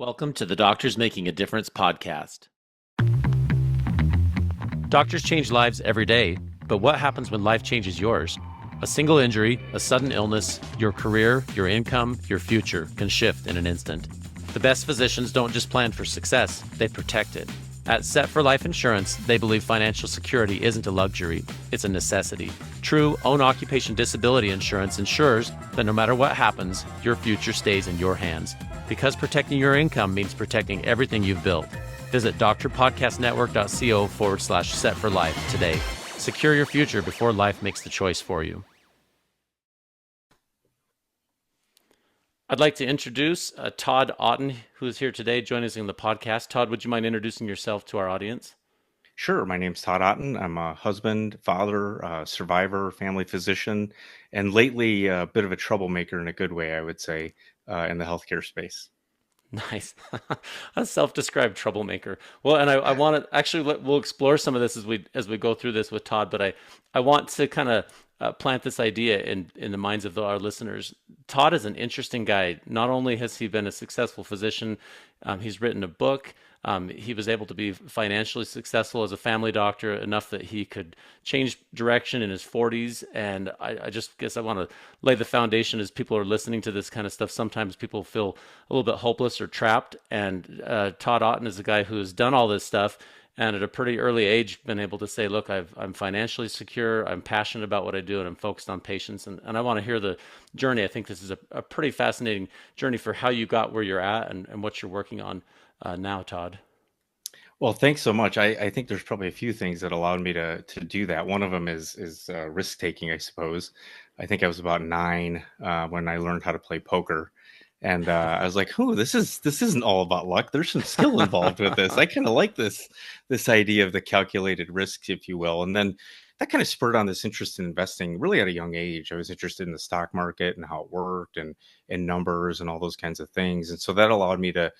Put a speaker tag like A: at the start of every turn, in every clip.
A: Welcome to the Doctors Making a Difference podcast. Doctors change lives every day, but what happens when life changes yours? A single injury, a sudden illness, your career, your income, your future can shift in an instant. The best physicians don't just plan for success, they protect it. At Set for Life Insurance, they believe financial security isn't a luxury, it's a necessity. True own occupation disability insurance ensures that no matter what happens, your future stays in your hands. Because protecting your income means protecting everything you've built. Visit drpodcastnetwork.co/set for life today. Secure your future before life makes the choice for you. I'd like to introduce Todd Otten, who is here today joining us in the podcast. Todd, would you mind introducing yourself to our audience?
B: Sure. My name's Todd Otten. I'm a husband, father, survivor, family physician, and lately a bit of a troublemaker in a good way, I would say, in the healthcare space.
A: Nice. A self-described troublemaker. Well, and I want to actually we'll explore some of this as we go through this with Todd, but I want to kind of plant this idea in the minds of our listeners. Todd is an interesting guy. Not only has he been a successful physician, he's written a book. He was able to be financially successful as a family doctor enough that he could change direction in his 40s. And I just guess I want to lay the foundation as people are listening to this kind of stuff. Sometimes people feel a little bit hopeless or trapped. And Todd Otten is a guy who has done all this stuff and at a pretty early age been able to say, look, I'm financially secure, I'm passionate about what I do, and I'm focused on patients. And I want to hear the journey. I think this is a pretty fascinating journey for how you got where you're at and what you're working on now, Todd.
B: Well, thanks so much. I think there's probably a few things that allowed me to do that. One of them is risk taking, I suppose. I think I was about 9 when I learned how to play poker. And I was like, "Ooh, this isn't all about luck. There's some skill involved with this. I kind of like this idea of the calculated risks, if you will." And then that kind of spurred on this interest in investing really at a young age. I was interested in the stock market and how it worked and numbers and all those kinds of things. And so that allowed me to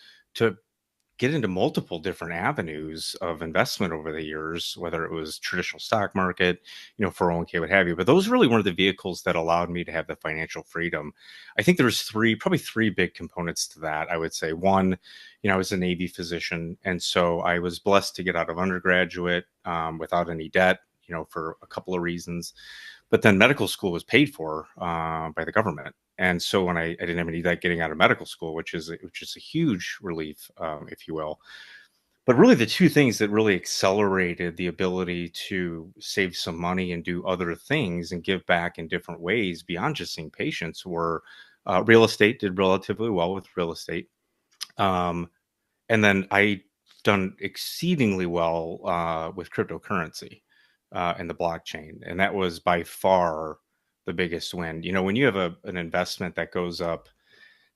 B: get into multiple different avenues of investment over the years, whether it was traditional stock market, 401k, what have you. But those really weren't the vehicles that allowed me to have the financial freedom. I think there's probably three big components to that. I would say one, I was a Navy physician. And so I was blessed to get out of undergraduate without any debt, for a couple of reasons. But then medical school was paid for by the government. And so when I didn't have any debt getting out of medical school, which is a huge relief, if you will. But really the two things that really accelerated the ability to save some money and do other things and give back in different ways beyond just seeing patients were real estate. Did relatively well with real estate. And then I done exceedingly well with cryptocurrency and the blockchain. And that was by far the biggest win. When you have an investment that goes up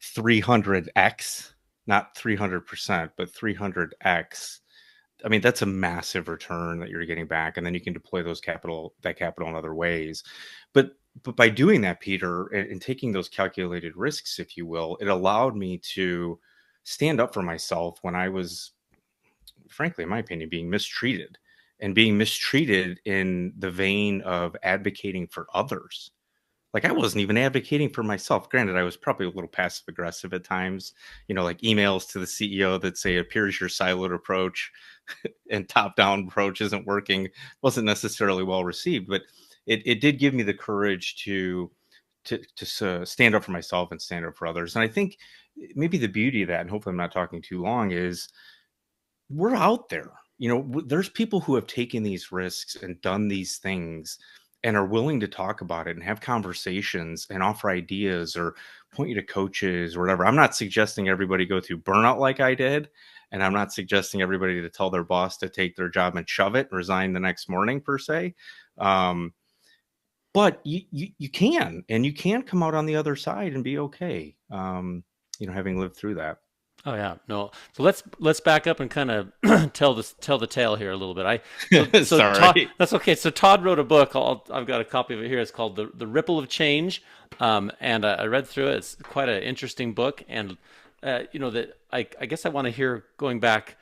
B: 300x, not 300%, but 300x, I mean, that's a massive return that you're getting back. And then you can deploy that capital in other ways. But by doing that, Peter, and taking those calculated risks, if you will, it allowed me to stand up for myself when I was, frankly, in my opinion, being mistreated in the vein of advocating for others. Like I wasn't even advocating for myself. Granted, I was probably a little passive aggressive at times, like emails to the CEO that say, appears your siloed approach and top down approach isn't working. Wasn't necessarily well received, but it did give me the courage to stand up for myself and stand up for others. And I think maybe the beauty of that, and hopefully I'm not talking too long, is we're out there. There's people who have taken these risks and done these things and are willing to talk about it and have conversations and offer ideas or point you to coaches or whatever. I'm not suggesting everybody go through burnout like I did. And I'm not suggesting everybody to tell their boss to take their job and shove it and resign the next morning per se. But you can, and you can come out on the other side and be okay. Having lived through that.
A: Oh yeah, no. So let's back up and kind of tell the tale here a little bit.
B: Sorry,
A: Todd, that's okay. So Todd wrote a book. I've got a copy of it here. It's called The Ripple of Change, and I read through it. It's quite an interesting book, and that I guess I want to hear going back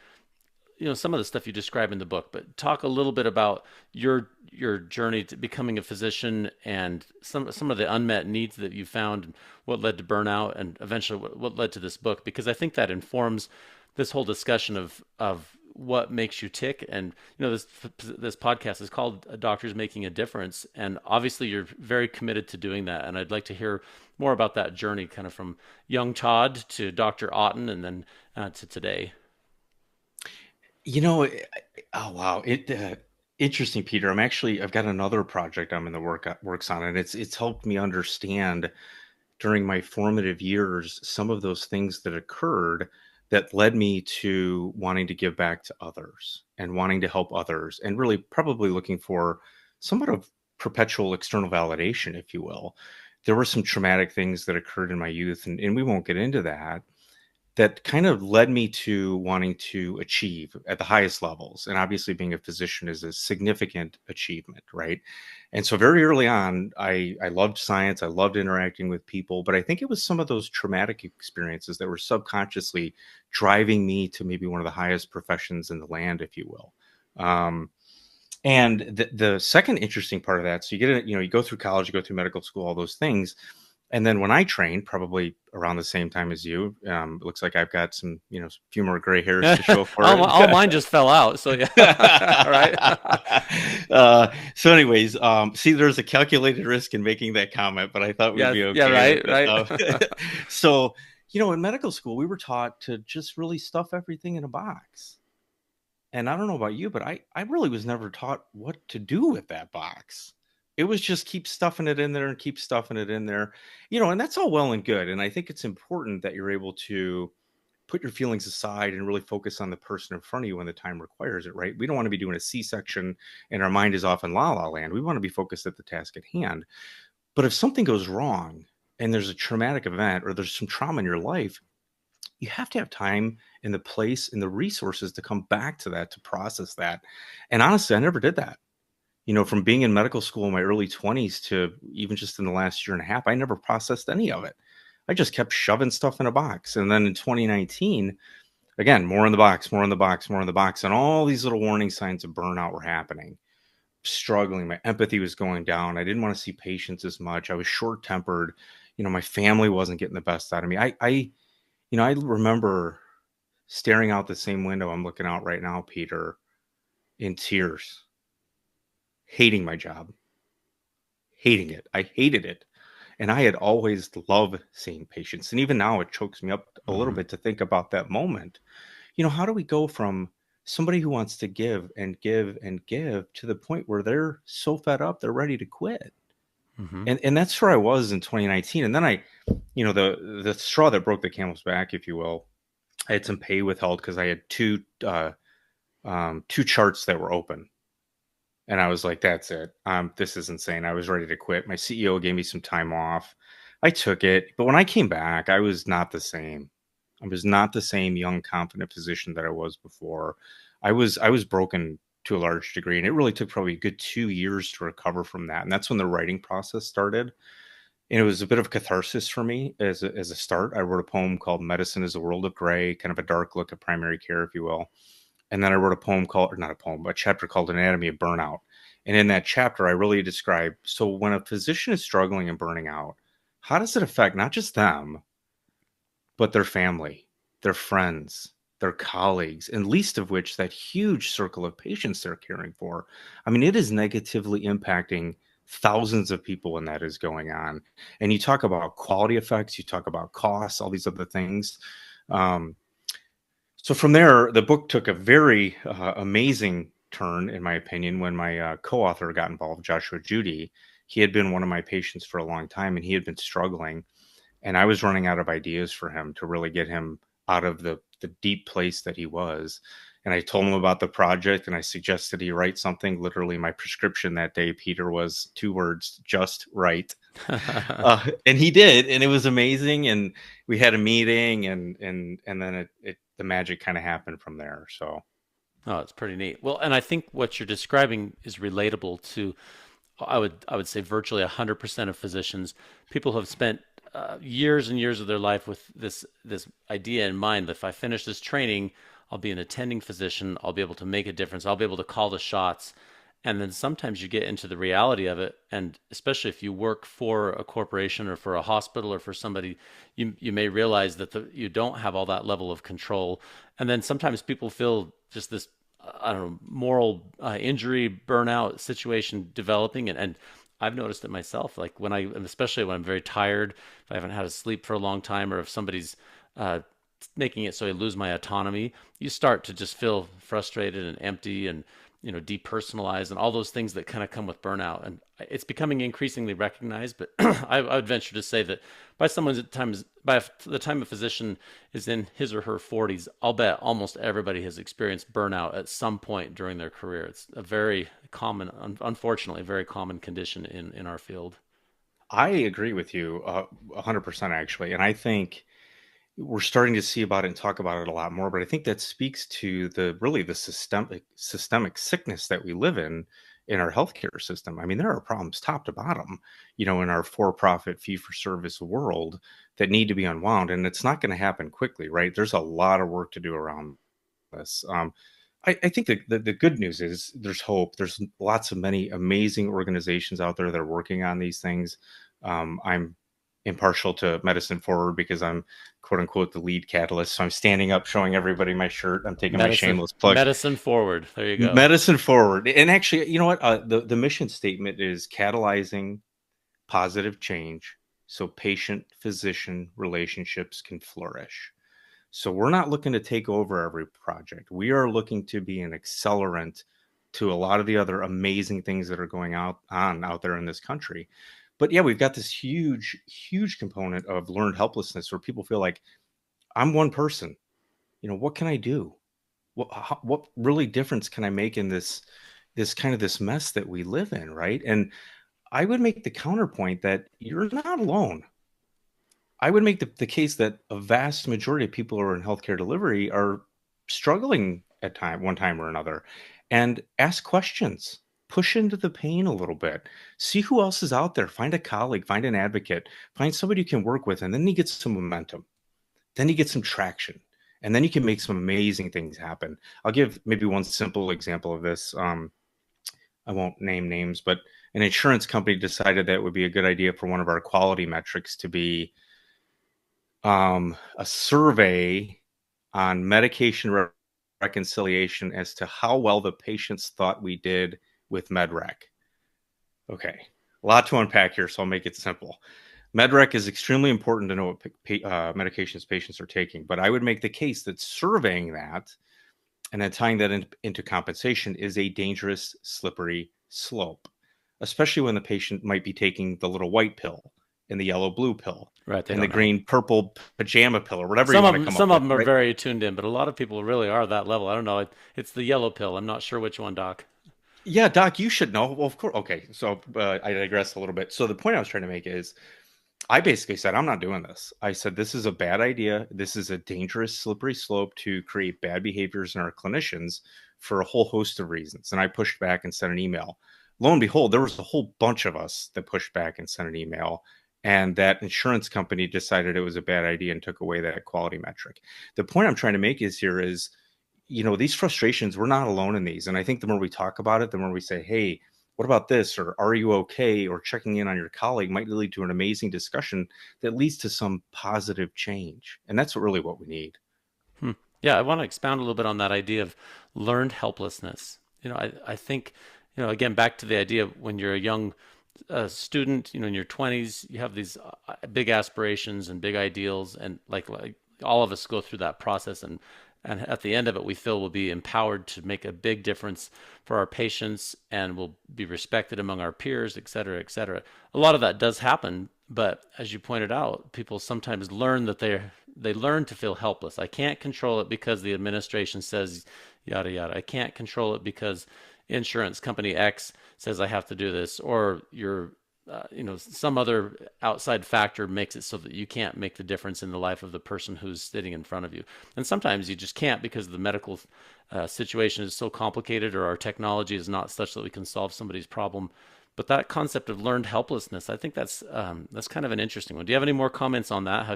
A: some of the stuff you describe in the book, but talk a little bit about your journey to becoming a physician and some of the unmet needs that you found and what led to burnout and eventually what led to this book, because I think that informs this whole discussion of what makes you tick. And this podcast is called Doctors Making a Difference, and obviously you're very committed to doing that, and I'd like to hear more about that journey, kind of from young Todd to Dr. Otten and then to today.
B: You know, oh wow, it interesting, Peter. I've got another project I'm in the works on, and it's helped me understand during my formative years some of those things that occurred that led me to wanting to give back to others and wanting to help others, and really probably looking for somewhat of perpetual external validation, if you will. There were some traumatic things that occurred in my youth, and we won't get into that, that kind of led me to wanting to achieve at the highest levels. And obviously, being a physician is a significant achievement, right? And so, very early on, I loved science, I loved interacting with people, but I think it was some of those traumatic experiences that were subconsciously driving me to maybe one of the highest professions in the land, if you will. And the second interesting part of that, so you get it, you go through college, you go through medical school, all those things. And then when I trained, probably around the same time as you, it looks like I've got some, few more gray hairs to show for
A: All
B: it.
A: mine just fell out. So yeah, right.
B: So, anyways, see, there's a calculated risk in making that comment, but I thought we'd
A: Yeah,
B: be
A: yeah,
B: okay with
A: right,
B: it.
A: right.
B: So, in medical school, we were taught to just really stuff everything in a box. And I don't know about you, but I really was never taught what to do with that box. It was just keep stuffing it in there and keep stuffing it in there, and that's all well and good. And I think it's important that you're able to put your feelings aside and really focus on the person in front of you when the time requires it, right? We don't want to be doing a C-section and our mind is off in la la land. We want to be focused at the task at hand. But if something goes wrong and there's a traumatic event or there's some trauma in your life, you have to have time and the place and the resources to come back to that, to process that. And honestly, I never did that. From being in medical school in my early 20s to even just in the last year and a half, I never processed any of it. I just kept shoving stuff in a box. And then in 2019, again, more in the box, more in the box, more in the box. And all these little warning signs of burnout were happening. Struggling. My empathy was going down. I didn't want to see patients as much. I was short tempered. My family wasn't getting the best out of me. I remember staring out the same window I'm looking out right now, Peter, in tears, hating my job, hating it. I hated it. And I had always loved seeing patients. And even now, it chokes me up a little
A: Hmm.
B: bit to think about that moment. How do we go from somebody who wants to give and give and give to the point where they're so fed up, they're ready to quit?
A: Hmm.
B: And that's where I was in 2019. And then the straw that broke the camel's back, if you will, I had some pay withheld because I had two charts that were open. And I was like, that's it. This is insane. I was ready to quit. My CEO gave me some time off. I took it. But when I came back, I was not the same. I was not the same young, confident physician that I was before. I was broken to a large degree. And it really took probably a good 2 years to recover from that. And that's when the writing process started. And it was a bit of catharsis for me as a start. I wrote a poem called Medicine is a World of Gray, kind of a dark look at primary care, if you will. And then I wrote a poem called, or not a poem, but a chapter called Anatomy of Burnout. And in that chapter, I really describe, so when a physician is struggling and burning out, how does it affect not just them, but their family, their friends, their colleagues, and least of which that huge circle of patients they're caring for? I mean, it is negatively impacting thousands of people when that is going on. And you talk about quality effects, you talk about costs, all these other things. Um, so from there, the book took a very amazing turn, in my opinion, when my co-author got involved, Joshua Judy. He had been one of my patients for a long time, and he had been struggling, and I was running out of ideas for him to really get him out of the deep place that he was. And I told him about the project, and I suggested he write something. Literally, my prescription that day, Peter, was 2 words: just write. And he did, and it was amazing. And we had a meeting, and then the magic kind of happened from there. So
A: Oh, it's pretty neat. Well, and I think what you're describing is relatable to, I would say, virtually 100% of physicians. People have spent years and years of their life with this idea in mind that if I finish this training, I'll be an attending physician. I'll be able to make a difference. I'll be able to call the shots. And then sometimes you get into the reality of it. And especially if you work for a corporation or for a hospital or for somebody, you may realize that you don't have all that level of control. And then sometimes people feel just this, I don't know, moral injury, burnout situation developing. And I've noticed it myself. Like especially when I'm very tired, if I haven't had a sleep for a long time, or if somebody's uh, making it so I lose my autonomy, you start to just feel frustrated and empty and depersonalized and all those things that kind of come with burnout. And it's becoming increasingly recognized. But I would venture to say that by the time a physician is in his or her 40s, I'll bet almost everybody has experienced burnout at some point during their career. It's a very common, unfortunately, very common condition in our field.
B: I agree with you 100% actually. And I think we're starting to see about it and talk about it a lot more, but I think that speaks to the systemic sickness that we live in our healthcare system. I mean, there are problems top to bottom, in our for-profit fee-for-service world that need to be unwound, and it's not going to happen quickly, right? There's a lot of work to do around this. I think the good news is there's hope. There's many amazing organizations out there that are working on these things. I'm impartial to Medicine Forward because I'm quote unquote the lead catalyst. So I'm standing up, showing everybody my shirt. I'm taking my
A: Medicine,
B: shameless plug.
A: medicine forward. There you go.
B: Medicine Forward. And actually, you know what? The mission statement is catalyzing positive change so patient physician relationships can flourish. So we're not looking to take over every project. We are looking to be an accelerant to a lot of the other amazing things that are going on out there in this country. But yeah, we've got this huge component of learned helplessness where people feel like I'm one person. What can I do? What really difference can I make in this mess that we live in, right? And I would make the counterpoint that you're not alone. I would make the case that a vast majority of people who are in healthcare delivery are struggling at one time or another, and ask questions, push into the pain a little bit, see who else is out there, find a colleague, find an advocate, find somebody you can work with, and then you get some momentum, then you get some traction, and then you can make some amazing things happen. I'll give maybe one simple example of this. I won't name names, but an insurance company decided that it would be a good idea for one of our quality metrics to be a survey on medication reconciliation as to how well the patients thought we did with MedRec. Okay, a lot to unpack here, so I'll make it simple. MedRec is extremely important to know what medications patients are taking, but I would make the case that surveying that and then tying that into compensation is a dangerous, slippery slope, especially when the patient might be taking the little white pill and the yellow blue pill,
A: Right, they
B: and the
A: don't know.
B: green purple pajama pill, or whatever you want to come up
A: Some of
B: with,
A: them are
B: right?
A: very tuned in, but a lot of people really are that level. I don't know. It's the yellow pill. I'm not sure which one, Doc.
B: Yeah, Doc, you should know. Well, of course. Okay, so I digress a little bit. So the point I was trying to make is I basically said, I'm not doing this. I said, this is a bad idea. This is a dangerous, slippery slope to create bad behaviors in our clinicians for a whole host of reasons. And I pushed back and sent an email. Lo and behold, there was a whole bunch of us that pushed back and sent an email. And that insurance company decided it was a bad idea and took away that quality metric. The point I'm trying to make is these frustrations, we're not alone in these. And I think the more we talk about it, the more we say, hey, what about this? Or are you okay? Or checking in on your colleague might lead to an amazing discussion that leads to some positive change. And that's what we need.
A: Hmm. Yeah, I want to expound a little bit on that idea of learned helplessness. I think, again, back to the idea of when you're a young student, in your 20s, you have these big aspirations and big ideals, and like all of us go through that process, and at the end of it, we feel we'll be empowered to make a big difference for our patients, and we'll be respected among our peers, et cetera, et cetera. A lot of that does happen, but as you pointed out, people sometimes learn that they learn to feel helpless. I can't control it because the administration says yada yada. I can't control it because insurance company X says I have to do this, or some other outside factor makes it so that you can't make the difference in the life of the person who's sitting in front of you. And sometimes you just can't because the medical situation is so complicated, or our technology is not such that we can solve somebody's problem. But that concept of learned helplessness, I think that's kind of an interesting one. Do you have any more comments on that?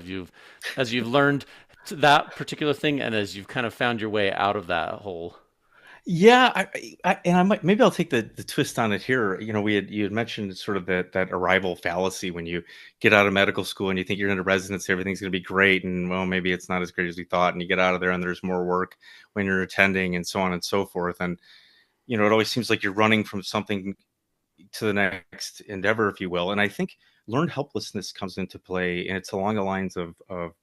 A: As you've learned to that particular thing, and as you've kind of found your way out of that hole.
B: Yeah, and I might maybe I'll take the twist on it here. You had mentioned sort of that arrival fallacy when you get out of medical school and you think you're into residency, everything's going to be great, and well, maybe it's not as great as we thought, and you get out of there and there's more work when you're attending, and so on and so forth. And it always seems like you're running from something to the next endeavor, if you will. And I think learned helplessness comes into play, and it's along the lines of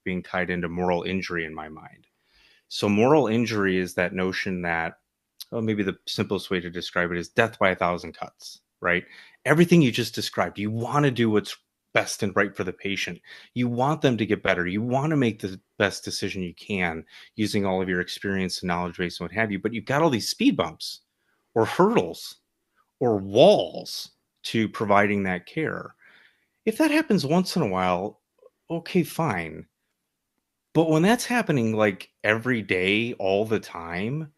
B: being tied into moral injury in my mind. So moral injury is that notion that, well, maybe the simplest way to describe it is death by a thousand cuts, right? Everything you just described, you want to do what's best and right for the patient. You want them to get better. You want to make the best decision you can using all of your experience and knowledge base and what have you. But you've got all these speed bumps or hurdles or walls to providing that care. If that happens once in a while, okay, fine. But when that's happening like every day, all the time,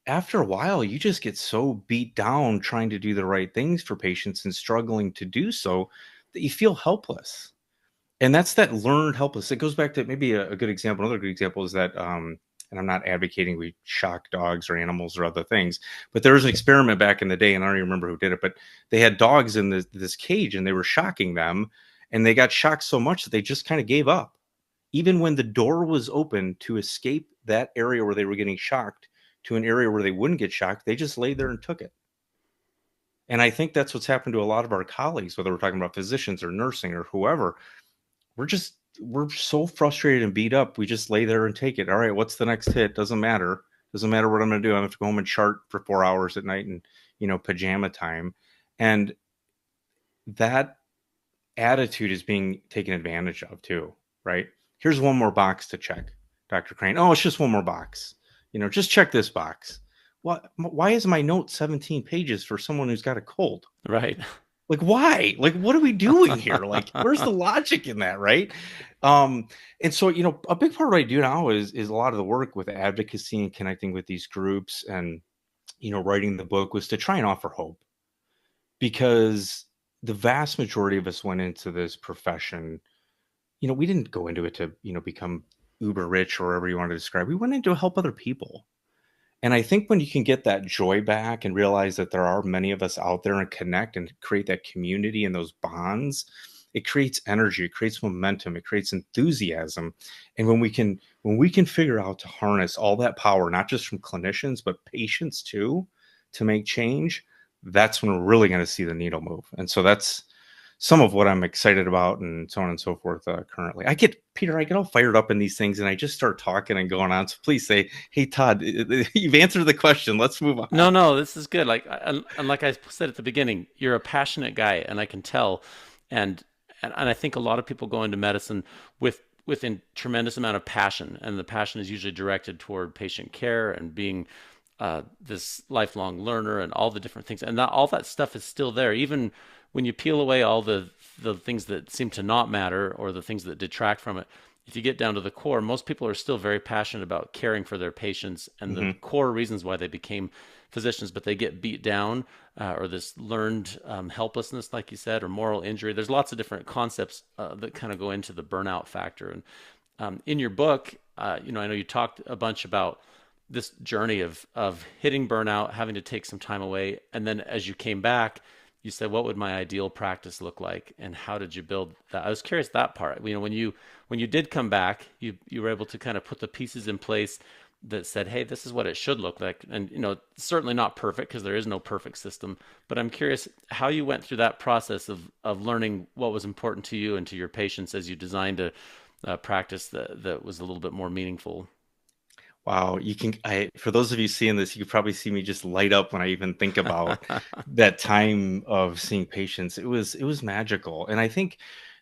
B: after a while, you just get so beat down trying to do the right things for patients and struggling to do so that you feel helpless. And that's that learned helpless. It goes back to maybe a good example. Another good example is that, and I'm not advocating we shock dogs or animals or other things, but there was an experiment back in the day, and I don't even remember who did it, but they had dogs in this cage and they were shocking them, and they got shocked so much that they just kind of gave up. Even when the door was open to escape that area where they were getting shocked to an area where they wouldn't get shocked, they just laid there and took it. And I think that's what's happened to a lot of our colleagues, whether we're talking about physicians or nursing or whoever. We're so frustrated and beat up. We just lay there and take it. All right, what's the next hit? Doesn't matter. Doesn't matter what I'm going to do. I have to go home and chart for 4 hours at night and pajama time. And that attitude is being taken advantage of too, right? Here's one more box to check, Dr. Crane. Oh, it's just one more box. Just check this box. What? Why is my note 17 pages for someone who's got a cold?
A: Right.
B: Like, why? Like, what are we doing here? Like, where's the logic in that, right? And so, a big part of what I do now is a lot of the work with advocacy and connecting with these groups and, writing the book was to try and offer hope, because the vast majority of us went into this profession, we didn't go into it to, become uber rich or whatever you want to describe. We went in to help other people. And I think when you can get that joy back and realize that there are many of us out there and connect and create that community and those bonds, it creates energy, it creates momentum, it creates enthusiasm. And when we can figure out to harness all that power, not just from clinicians, but patients too, to make change, that's when we're really going to see the needle move. And so that's some of what I'm excited about, and so on and so forth. Currently, I get all fired up in these things, and I just start talking and going on. So please say, "Hey, Todd, you've answered the question. Let's move
A: No,
B: on."
A: no, this is good. And like I said at the beginning, you're a passionate guy, and I can tell. And and I think a lot of people go into medicine with a tremendous amount of passion, and the passion is usually directed toward patient care and being this lifelong learner and all the different things. And all that stuff is still there, even when you peel away all the things that seem to not matter or the things that detract from it. If you get down to the core, most people are still very passionate about caring for their patients and the
B: Hmm.
A: core reasons why they became physicians, but they get beat down or this learned helplessness, like you said, or moral injury. There's lots of different concepts that kind of go into the burnout factor. And in your book, I know you talked a bunch about this journey of hitting burnout, having to take some time away, and then as you came back, you said, "What would my ideal practice look like, and how did you build that?" I was curious that part. When you did come back, you were able to kind of put the pieces in place that said, "Hey, this is what it should look like," and certainly not perfect because there is no perfect system. But I'm curious how you went through that process of learning what was important to you and to your patients as you designed a practice that was a little bit more meaningful.
B: Wow, for those of you seeing this, you could probably see me just light up when I even think about that time of seeing patients. It was magical, and I think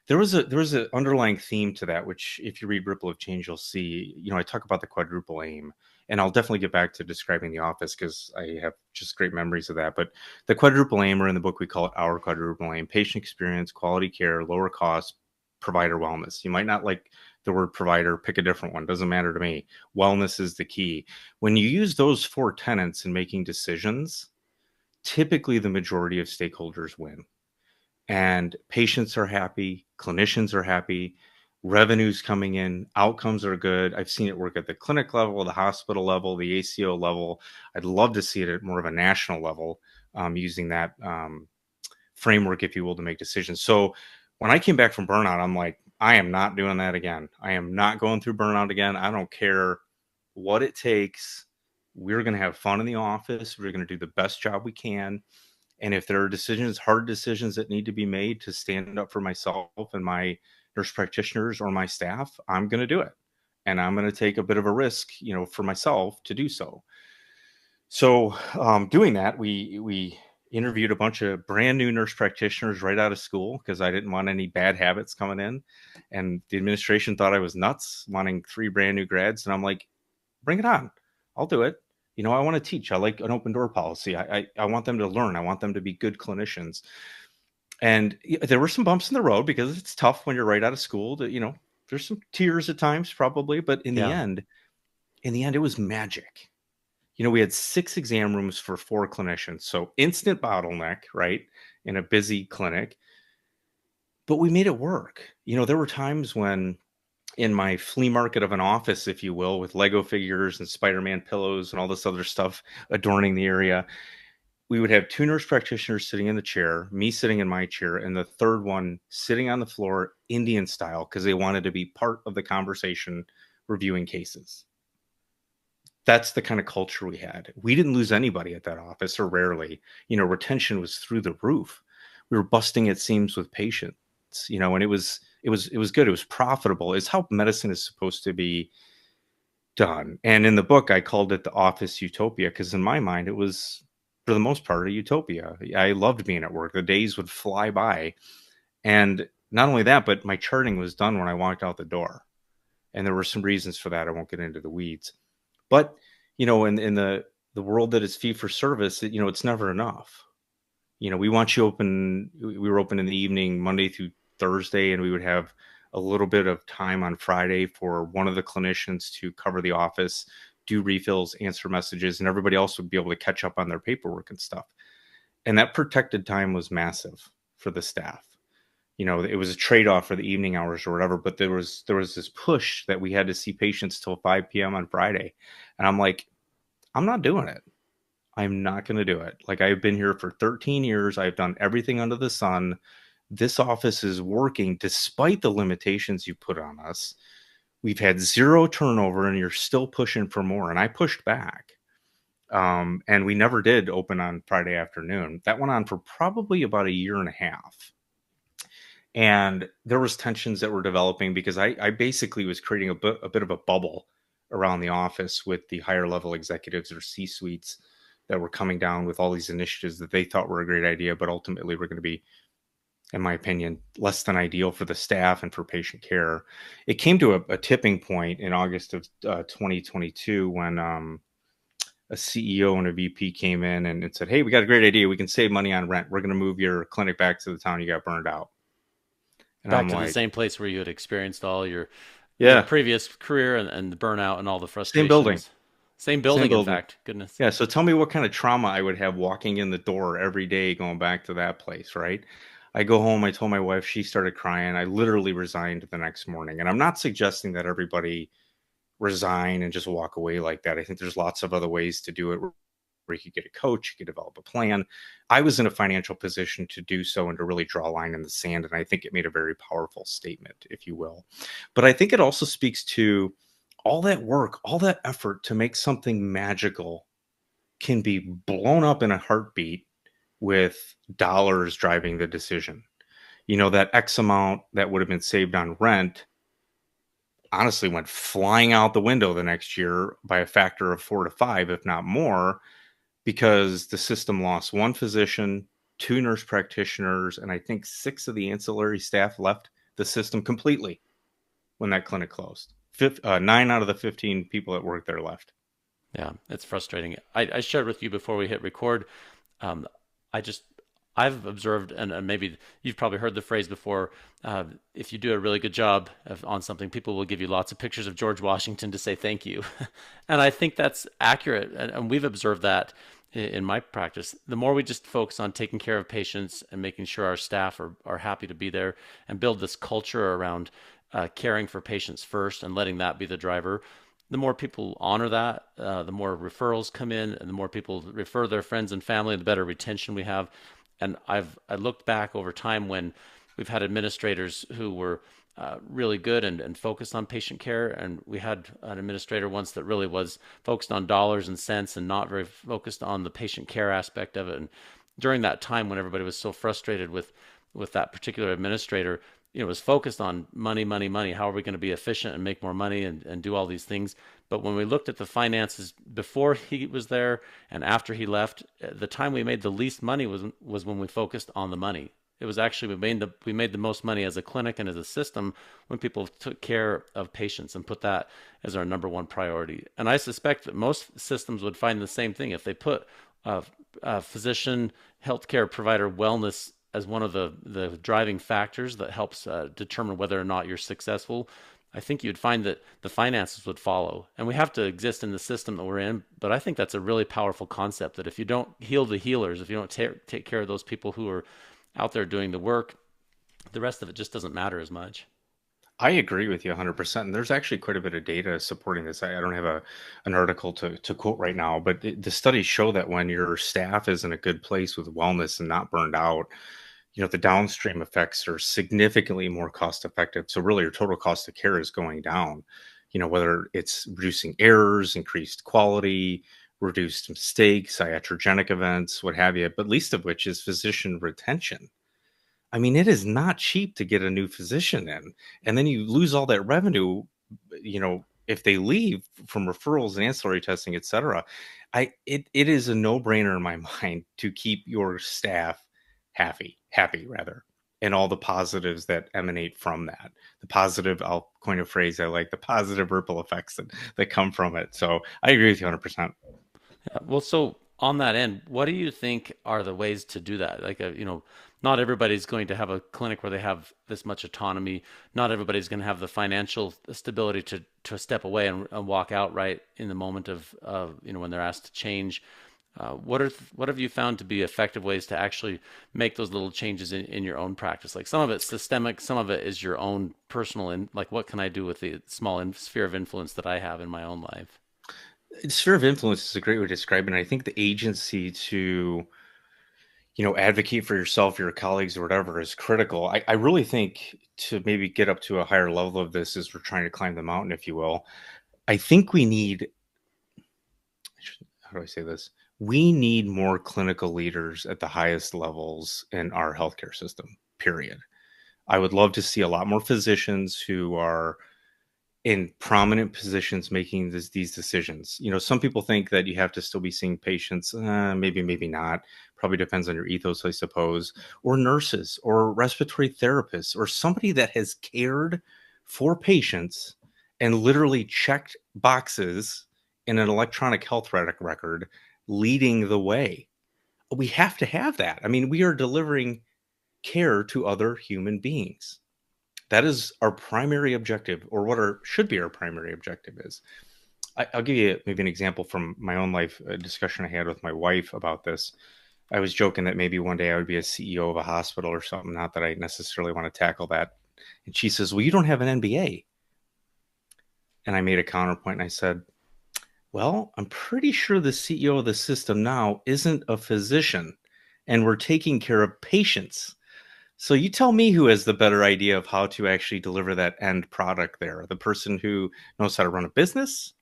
B: there was an underlying theme to that, which if you read Ripple of Change, you'll see. I talk about the quadruple aim, and I'll definitely get back to describing the office because I have just great memories of that. But the quadruple aim, or in the book we call it our quadruple aim: patient experience, quality care, lower cost, provider wellness. You might not like the word provider, pick a different one. Doesn't matter to me. Wellness is the key. When you use those four tenets in making decisions, typically the majority of stakeholders win. And patients are happy, clinicians are happy, revenues coming in, outcomes are good. I've seen it work at the clinic level, the hospital level, the ACO level. I'd love to see it at more of a national level, using that framework, if you will, to make decisions. So when I came back from burnout, I'm like, I am not doing that again. I am not going through burnout again. I don't care what it takes. We're going to have fun in the office. We're going to do the best job we can. And if there are decisions, hard decisions that need to be made to stand up for myself and my nurse practitioners or my staff, I'm going to do it. And I'm going to take a bit of a risk, for myself to do so. So, doing that, we interviewed a bunch of brand new nurse practitioners right out of school because I didn't want any bad habits coming in, and the administration thought I was nuts, wanting 3 brand new grads. And I'm like, bring it on, I'll do it. I want to teach. I like an open door policy. I want them to learn. I want them to be good clinicians. And there were some bumps in the road because it's tough when you're right out of school. There's some tears at times, probably, but
A: Yeah.
B: in the end, it was magic. We had 6 exam rooms for 4 clinicians. So instant bottleneck, right? In a busy clinic, but we made it work. There were times when in my flea market of an office, if you will, with Lego figures and Spider-Man pillows and all this other stuff adorning the area, we would have 2 nurse practitioners sitting in the chair, me sitting in my chair, and the third one sitting on the floor, Indian style, because they wanted to be part of the conversation reviewing cases. That's the kind of culture we had. We didn't lose anybody at that office, or rarely. Retention was through the roof. We were busting at seams with patients, and it was good. It was profitable. It's how medicine is supposed to be done. And in the book, I called it the office utopia because in my mind, it was for the most part a utopia. I loved being at work. The days would fly by, and not only that, but my charting was done when I walked out the door. And there were some reasons for that. I won't get into the weeds. But in the world that is fee for service, it's never enough. We want you open. We were open in the evening, Monday through Thursday, and we would have a little bit of time on Friday for one of the clinicians to cover the office, do refills, answer messages, and everybody else would be able to catch up on their paperwork and stuff. And that protected time was massive for the staff. It was a trade-off for the evening hours or whatever, but there was this push that we had to see patients till 5 p.m. on Friday. And I'm like, I'm not doing it. I'm not going to do it. Like, I've been here for 13 years. I've done everything under the sun. This office is working despite the limitations you put on us. We've had 0 turnover and you're still pushing for more. And I pushed back. And we never did open on Friday afternoon. That went on for probably about a year and a half. And there was tensions that were developing because I basically was creating a bit of a bubble around the office with the higher level executives or C-suites that were coming down with all these initiatives that they thought were a great idea, but ultimately were going to be, in my opinion, less than ideal for the staff and for patient care. It came to a tipping point in August of 2022 when a CEO and a VP came in and said, "Hey, we got a great idea. We can save money on rent. We're going to move your clinic back to the town you got burned out." And
A: Back
B: I'm
A: to the
B: like,
A: same place where you had experienced all your
B: yeah,
A: previous career and the burnout and all the
B: same building,
A: frustrations. Same
B: same
A: building, in
B: building.
A: fact. Goodness.
B: Yeah. So tell me what kind of trauma I would have walking in the door every day going back to that place, right? I go home. I told my wife, she started crying. I literally resigned the next morning. And I'm not suggesting that everybody resign and just walk away like that. I think there's lots of other ways to do it where you could get a coach, you could develop a plan. I was in a financial position to do so and to really draw a line in the sand. And I think it made a very powerful statement, if you will. But I think it also speaks to all that work, all that effort to make something magical can be blown up in a heartbeat with dollars driving the decision. That X amount that would have been saved on rent honestly went flying out the window the next year by a factor of 4 to 5, if not more, because the system lost 1 physician, 2 nurse practitioners, and I think 6 of the ancillary staff left the system completely when that clinic closed. 9 out of the 15 people that worked there left.
A: Yeah, it's frustrating. I shared with you before we hit record. Um, I just I've observed, and maybe you've probably heard the phrase before. If you do a really good job on something, people will give you lots of pictures of George Washington to say thank you, and I think that's accurate. And we've observed that in my practice. The more we just focus on taking care of patients and making sure our staff are happy to be there, and build this culture around caring for patients first and letting that be the driver, the more people honor that, the more referrals come in, and the more people refer their friends and family, the better retention we have. And I looked back over time when we've had administrators who were really good and focused on patient care, and we had an administrator once that really was focused on dollars and cents and not very focused on the patient care aspect of it. And during that time when everybody was so frustrated with that particular administrator, was focused on money, money, money. How are we going to be efficient and make more money and do all these things? But when we looked at the finances before he was there and after he left, the time we made the least money was when we focused on the money. It was actually we made the most money as a clinic and as a system when people took care of patients and put that as our number one priority. And I suspect that most systems would find the same thing if they put physician, healthcare provider wellness as one of the driving factors that helps determine whether or not you're successful. I think you'd find that the finances would follow. And we have to exist in the system that we're in. But I think that's a really powerful concept that if you don't heal the healers, if you don't take care of those people who are out there doing the work, the rest of it just doesn't matter as much.
B: I agree with you 100%. And there's actually quite a bit of data supporting this. I don't have an article to quote right now, but the studies show that when your staff is in a good place with wellness and not burned out, the downstream effects are significantly more cost effective. So really your total cost of care is going down, whether it's reducing errors, increased quality, reduced mistakes, iatrogenic events, what have you, but least of which is physician retention. I mean, it is not cheap to get a new physician in, and then you lose all that revenue, if they leave from referrals and ancillary testing, et cetera. It is a no-brainer in my mind to keep your staff happy rather, and all the positives that emanate from that. The positive, I'll coin a phrase I like, the positive ripple effects that come from it. So I agree with you 100%.
A: Well, so on that end, what do you think are the ways to do that? Like, not everybody's going to have a clinic where they have this much autonomy. Not everybody's going to have the financial stability to step away and walk out right in the moment of when they're asked to change. What have you found to be effective ways to actually make those little changes in your own practice? Like some of it's systemic, some of it is your own personal, and like what can I do with the small sphere of influence that I have in my own life?
B: Sphere of influence is a great way to describe it. And I think the agency to advocate for yourself, your colleagues, or whatever is critical. I really think to maybe get up to a higher level of this as we're trying to climb the mountain, if you will. I think we need, how do I say this? We need more clinical leaders at the highest levels in our healthcare system, period. I would love to see a lot more physicians who are in prominent positions making these decisions. Some people think that you have to still be seeing patients. Maybe not. Probably depends on your ethos, I suppose. Or nurses, or respiratory therapists, or somebody that has cared for patients and literally checked boxes in an electronic health record, leading the way. We have to have that. I mean, we are delivering care to other human beings. That is our primary objective, or what should be our primary objective is. I'll give you maybe an example from my own life, a discussion I had with my wife about this. I was joking that maybe one day I would be a CEO of a hospital or something, not that I necessarily want to tackle that. And she says, well, you don't have an MBA. And I made a counterpoint and I said, well, I'm pretty sure the CEO of the system now isn't a physician, and we're taking care of patients. So you tell me who has the better idea of how to actually deliver that end product there. The person who knows how to run a business?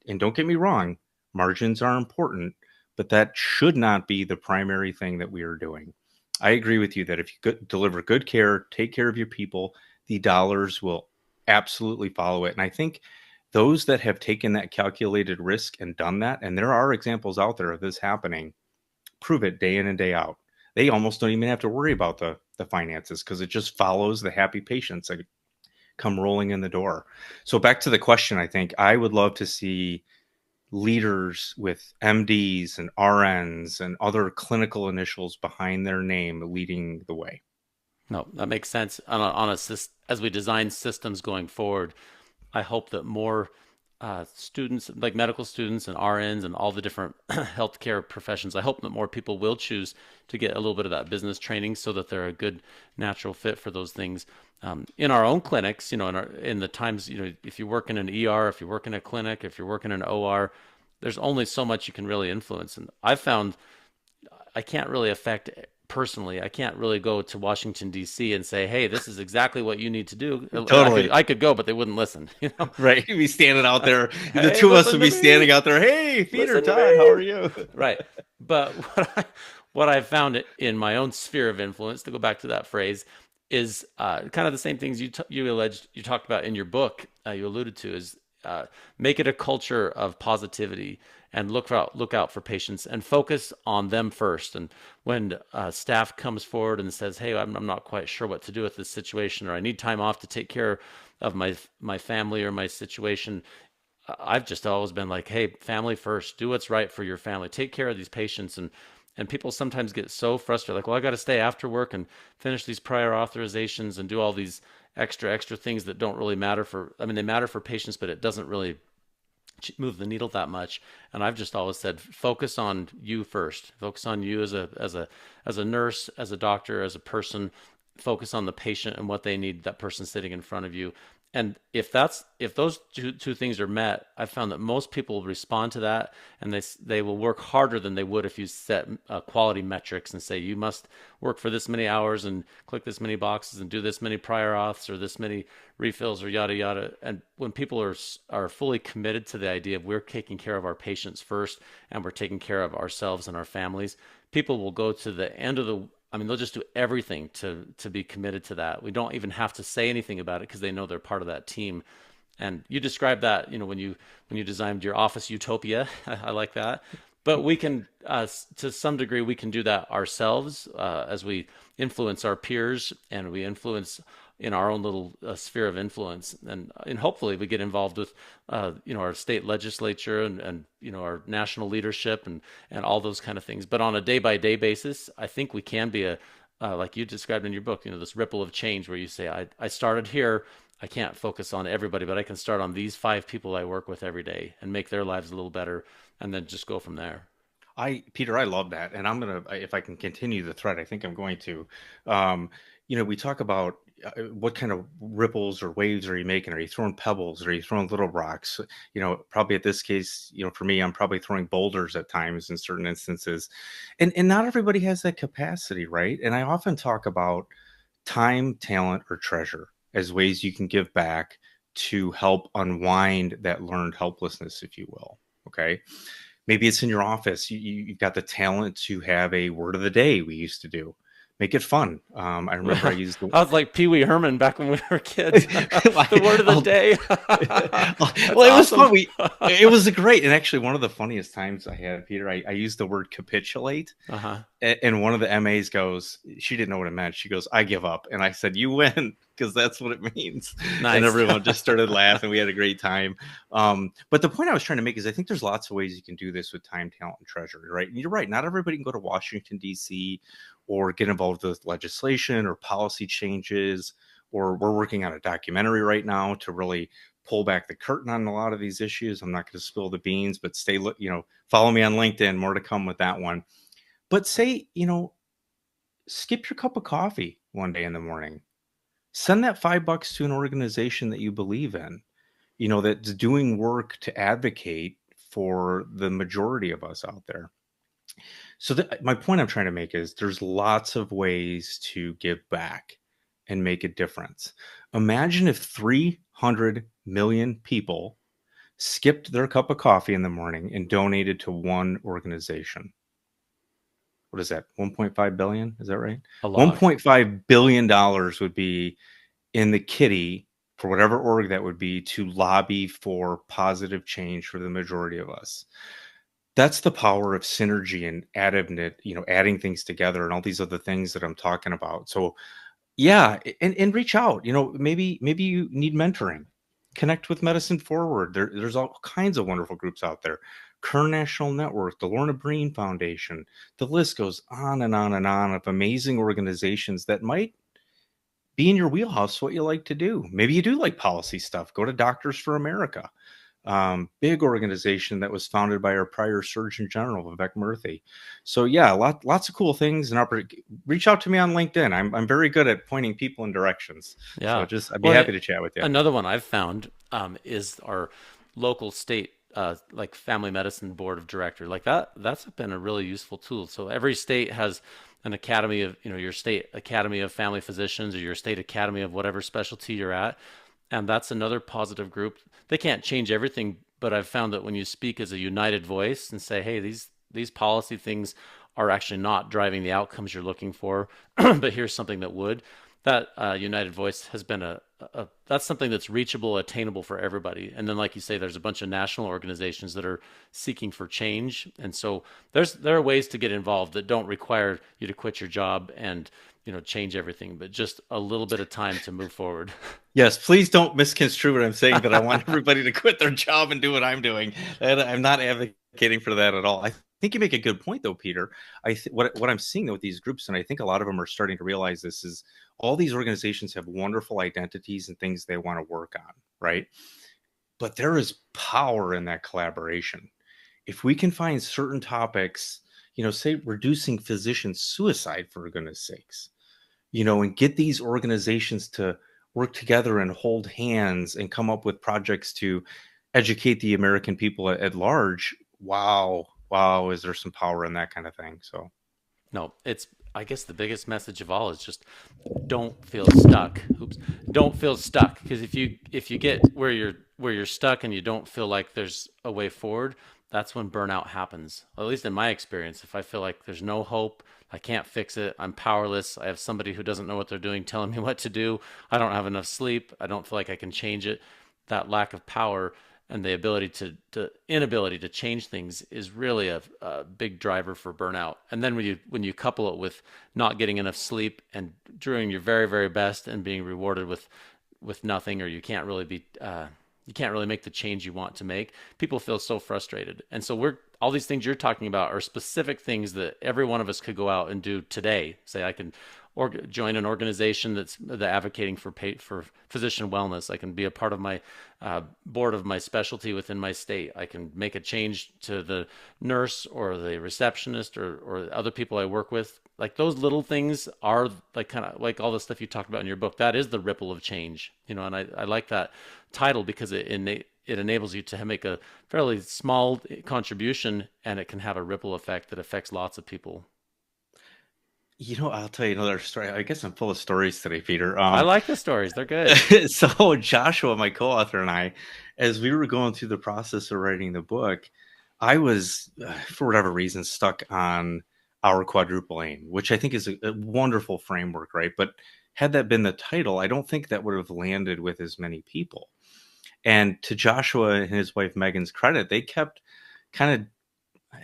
B: And don't get me wrong, margins are important, but that should not be the primary thing that we are doing. I agree with you that if you deliver good care, take care of your people, the dollars will absolutely follow it. And I think those that have taken that calculated risk and done that, and there are examples out there of this happening, prove it day in and day out. They almost don't even have to worry about the finances because it just follows the happy patients that come rolling in the door. So back to the question, I think I would love to see leaders with MDs and RNs and other clinical initials behind their name leading the way.
A: No, that makes sense. As we design systems going forward, I hope that more students, like medical students and RNs and all the different healthcare professions. I hope that more people will choose to get a little bit of that business training so that they're a good natural fit for those things. In our own clinics, in the times, if you work in an ER, if you work in a clinic, if you're working in an OR, there's only so much you can really influence. And I've found I can't really affect personally. I can't really go to Washington D.C. and say, "Hey, this is exactly what you need to do." I could
B: Totally.
A: I could go, but they wouldn't listen.
B: Right. You'd be standing out there. The
A: Hey,
B: two of us
A: listen
B: would
A: to
B: be
A: me.
B: standing out there. Hey, Peter,
A: Listen to
B: Todd, how
A: me.
B: are you?
A: Right. But what I found in my own sphere of influence, to go back to that phrase, is kind of the same things you talked about in your book. You alluded to is make it a culture of positivity and look out for patients and focus on them first. And when staff comes forward and says, "Hey, I'm not quite sure what to do with this situation," or "I need time off to take care of my family or my situation," I've just always been like, "Hey, family first. Do what's right for your family. Take care of these patients." And people sometimes get so frustrated, like, "Well, I got to stay after work and finish these prior authorizations and do all these extra things that don't really matter for. I mean, they matter for patients, but it doesn't really move the needle that much." And I've just always said, focus on you first. Focus on you as a nurse, as a doctor, as a person. Focus on the patient and what they need. That person sitting in front of you. And if those two things are met, I've found that most people respond to that, and they will work harder than they would if you set quality metrics and say you must work for this many hours and click this many boxes and do this many prior auths or this many refills or yada yada. And when people are fully committed to the idea of we're taking care of our patients first and we're taking care of ourselves and our families, people will go to the end of the I mean, they'll just do everything to be committed to that. We don't even have to say anything about it because they know they're part of that team. And you described that, when you designed your office utopia. I like that. But we can, to some degree, we can do that ourselves as we influence our peers and we influence in our own little sphere of influence, and hopefully we get involved with our state legislature and our national leadership and all those kind of things. But on a day by day basis, I think we can be a like you described in your book, this ripple of change where you say, I started here. I can't focus on everybody, but I can start on these 5 people I work with every day and make their lives a little better, and then just go from there.
B: Peter, I love that. And if I can continue the thread, I think I'm going to. We talk about what kind of ripples or waves are you making? Are you throwing pebbles? Are you throwing little rocks? Probably at this case, for me, I'm probably throwing boulders at times in certain instances. And not everybody has that capacity, right? And I often talk about time, talent, or treasure as ways you can give back to help unwind that learned helplessness, if you will. Okay. Maybe it's in your office. You've got the talent to have a word of the day we used to do. Make it fun. I remember I used the
A: I was like Pee Wee Herman back when we were kids. The word of the
B: I'll,
A: day. That's
B: well, it was
A: awesome.
B: fun. It was great. And actually, one of the funniest times I had, Peter, I used the word capitulate.
A: Uh-huh.
B: And one of the MAs goes, she didn't know what it meant. She goes, "I give up." And I said, "You win," because that's what it means. And
A: Nice.
B: everyone just started laughing. We had a great time. But the point I was trying to make is I think there's lots of ways you can do this with time, talent, and treasure, right? And you're right. Not everybody can go to Washington, D.C. or get involved with legislation or policy changes. Or we're working on a documentary right now to really pull back the curtain on a lot of these issues. I'm not going to spill the beans, but follow me on LinkedIn. More to come with that one. But say, skip your cup of coffee one day in the morning. Send that $5 to an organization that you believe in, that's doing work to advocate for the majority of us out there. So my point I'm trying to make is there's lots of ways to give back and make a difference. Imagine if 300 million people skipped their cup of coffee in the morning and donated to one organization. What is that? 1.5 billion? Is that right?
A: A lot.
B: 1.5 billion dollars would be in the kitty for whatever org that would be to lobby for positive change for the majority of us. That's the power of synergy and additiveness, adding things together and all these other things that I'm talking about. So yeah, and reach out. Maybe you need mentoring. Connect with Medicine Forward. There's all kinds of wonderful groups out there. Kern National Network, the Lorna Breen Foundation. The list goes on and on and on of amazing organizations that might be in your wheelhouse, what you like to do. Maybe you do like policy stuff. Go to Doctors for America. big organization that was founded by our prior Surgeon General, Vivek Murthy. So yeah, lots of cool things. And reach out to me on LinkedIn. I'm very good at pointing people in directions. So
A: Yeah.
B: just I'd be
A: Well,
B: happy to chat with you.
A: another one I've found is our local state like family medicine board of director. Like that's been a really useful tool. So every state has an academy of, your state academy of family physicians or your state academy of whatever specialty you're at. And that's another positive group. They can't change everything, but I've found that when you speak as a united voice and say, hey, these policy things are actually not driving the outcomes you're looking for, but here's something that would. That united voice has been that's something that's reachable, attainable for everybody. And then, like you say, there's a bunch of national organizations that are seeking for change, and so there are ways to get involved that don't require you to quit your job and change everything, but just a little bit of time to move forward.
B: Yes, please don't misconstrue what I'm saying, that I want everybody to quit their job and do what I'm doing. And I'm not advocating for that at all. I think you make a good point, though, Peter. What I'm seeing though with these groups, and I think a lot of them are starting to realize this, is all these organizations have wonderful identities and things they want to work on, right? But there is power in that collaboration. If we can find certain topics, say reducing physician suicide, for goodness sakes, and get these organizations to work together and hold hands and come up with projects to educate the American people at large. Wow. Wow. Is there some power in that kind of thing? So,
A: No, it's I guess the biggest message of all is just don't feel stuck. Oops. Don't feel stuck, because if you get where you're stuck and you don't feel like there's a way forward, that's when burnout happens. At least in my experience, if I feel like there's no hope, I can't fix it, I'm powerless, I have somebody who doesn't know what they're doing telling me what to do, I don't have enough sleep, I don't feel like I can change it, that lack of power and the ability to inability to change things is really a big driver for burnout. And then when you couple it with not getting enough sleep and doing your very very best and being rewarded with nothing, or you can't really make the change you want to make, people feel so frustrated. And so all these things you're talking about are specific things that every one of us could go out and do today. Say I can join an organization that's advocating for physician wellness. I can be a part of my board of my specialty within my state. I can make a change to the nurse or the receptionist or other people I work with. Like those little things are like kind of like all the stuff you talked about in your book. That is the ripple of change, and I like that title because it enables you to make a fairly small contribution, and it can have a ripple effect that affects lots of people.
B: I'll tell you another story. I guess I'm full of stories today, Peter.
A: I like the stories. They're good.
B: So Joshua, my co-author, and I, as we were going through the process of writing the book, I was, for whatever reason, stuck on our quadruple aim, which I think is a wonderful framework, right? But had that been the title, I don't think that would have landed with as many people. And to Joshua and his wife Megan's credit, they kept kind of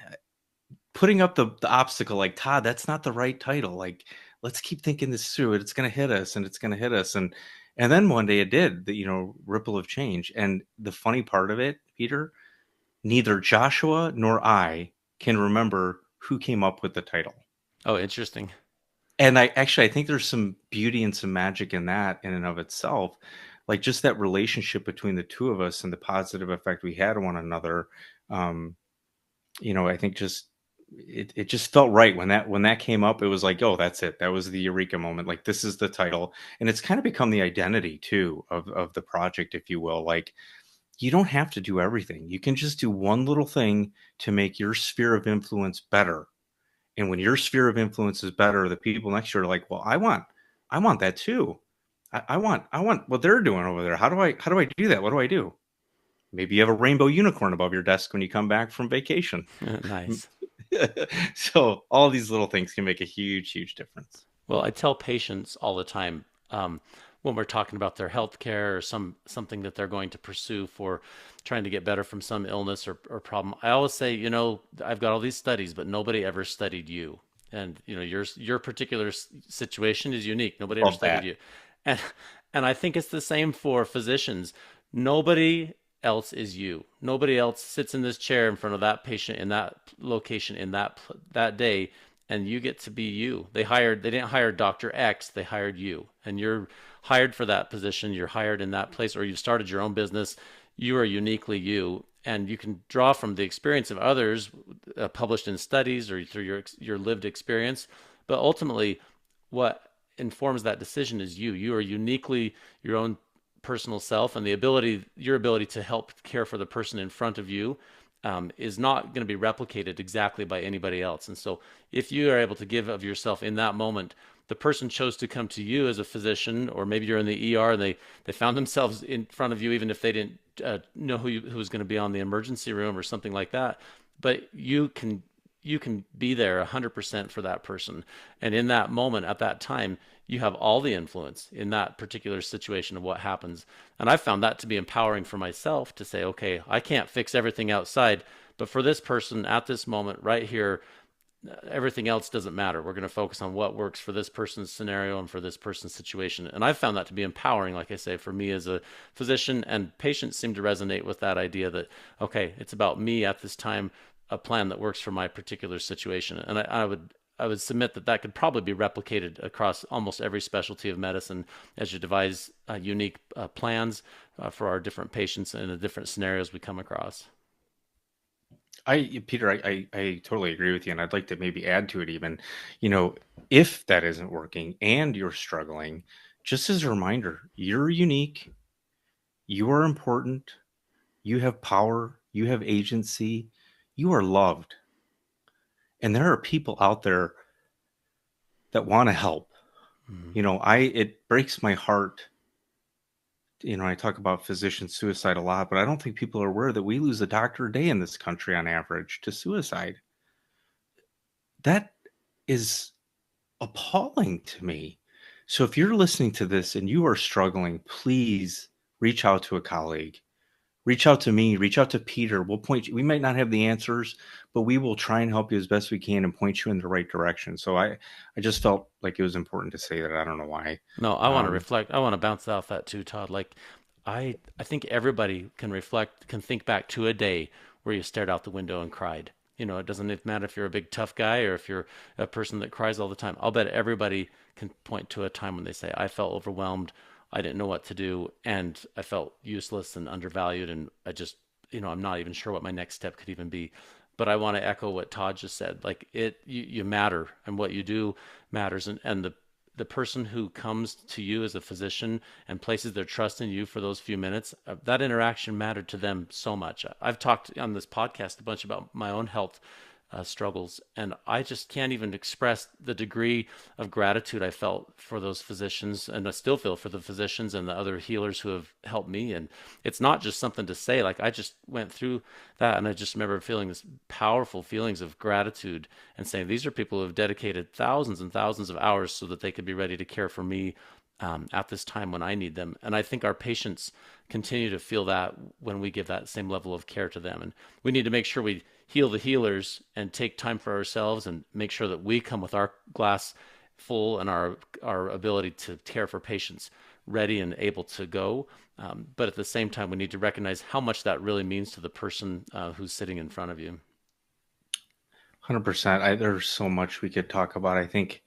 B: putting up the obstacle, like, Todd, that's not the right title. Like, let's keep thinking this through. It's going to hit us, and it's going to hit us. And then one day it did, the ripple of change. And the funny part of it, Peter, neither Joshua nor I can remember who came up with the title.
A: Oh, interesting.
B: And I think there's some beauty and some magic in that in and of itself. Like just that relationship between the two of us and the positive effect we had on one another. I think just it just felt right when that came up. It was like, oh, that's it. That was the eureka moment. Like, this is the title. And it's kind of become the identity too of the project, if you will. Like, you don't have to do everything. You can just do one little thing to make your sphere of influence better. And when your sphere of influence is better, the people next to you are like, well, I want that too. I want what they're doing over there. How do I do that? What do I do? Maybe you have a rainbow unicorn above your desk when you come back from vacation.
A: Nice.
B: So all these little things can make a huge, huge difference.
A: Well, I tell patients all the time when we're talking about their health care or something that they're going to pursue for trying to get better from some illness or problem. I always say, I've got all these studies, but nobody ever studied you. And your particular situation is unique. Nobody ever
B: Love
A: studied
B: that.
A: you. And and I think it's the same for physicians. Nobody else is you. Nobody else sits in this chair in front of that patient in that location in that day, and you get to be you. They didn't hire Dr. X, they hired you. And you're hired for that position, you're hired in that place, or you've started your own business, you are uniquely you, and you can draw from the experience of others, published in studies or through your lived experience. But ultimately, what informs that decision is you. You are uniquely your own personal self, and your ability to help care for the person in front of you is not going to be replicated exactly by anybody else. And so, if you are able to give of yourself in that moment, the person chose to come to you as a physician, or maybe you're in the ER and they found themselves in front of you, even if they didn't know who was going to be on the emergency room or something like that. But you can be there 100% for that person, and in that moment, at that time, you have all the influence in that particular situation of what happens. And I found that to be empowering for myself to say, okay, I can't fix everything outside, but for this person at this moment right here, everything else doesn't matter. We're going to focus on what works for this person's scenario and for this person's situation. And I've found that to be empowering, like I say, for me as a physician, and patients seem to resonate with that idea that, okay, it's about me at this time, a plan that works for my particular situation. And I would submit that that could probably be replicated across almost every specialty of medicine as you devise unique plans for our different patients and the different scenarios we come across.
B: Peter, I totally agree with you, and I'd like to maybe add to it even, you know, if that isn't working and you're struggling, just as a reminder, you're unique, you are important, you have power, you have agency, you are loved, and there are people out there that want to help.
A: Mm-hmm.
B: It breaks my heart. I talk about physician suicide a lot, but I don't think people are aware that we lose a doctor a day in this country on average to suicide. That is appalling to me. So if you're listening to this and you are struggling, please reach out to a colleague. Reach out to me, reach out to Peter. We'll point you. We might not have the answers, but we will try and help you as best we can and point you in the right direction. So I just felt like it was important to say that. I don't know why.
A: No, I want to
B: Um,
A: reflect. I want to bounce off that too, Todd. Like, I think everybody can reflect, can think back to a day where you stared out the window and cried. It doesn't even matter if you're a big tough guy or if you're a person that cries all the time. I'll bet everybody can point to a time when they say, I felt overwhelmed, I didn't know what to do, and I felt useless and undervalued, and I just, I'm not even sure what my next step could even be. But I want to echo what Todd just said. Like, you matter, and what you do matters, and the person who comes to you as a physician and places their trust in you for those few minutes, that interaction mattered to them so much. I've talked on this podcast a bunch about my own health struggles, and I just can't even express the degree of gratitude I felt for those physicians, and I still feel for the physicians and the other healers who have helped me. And it's not just something to say. Like, I just went through that, and I just remember feeling this powerful feelings of gratitude and saying, these are people who have dedicated thousands and thousands of hours so that they could be ready to care for me at this time when I need them. And I think our patients continue to feel that when we give that same level of care to them. And we need to make sure we heal the healers and take time for ourselves and make sure that we come with our glass full and our ability to care for patients ready and able to go. But at the same time, we need to recognize how much that really means to the person who's sitting in front of you.
B: 100%. There's so much we could talk about. I think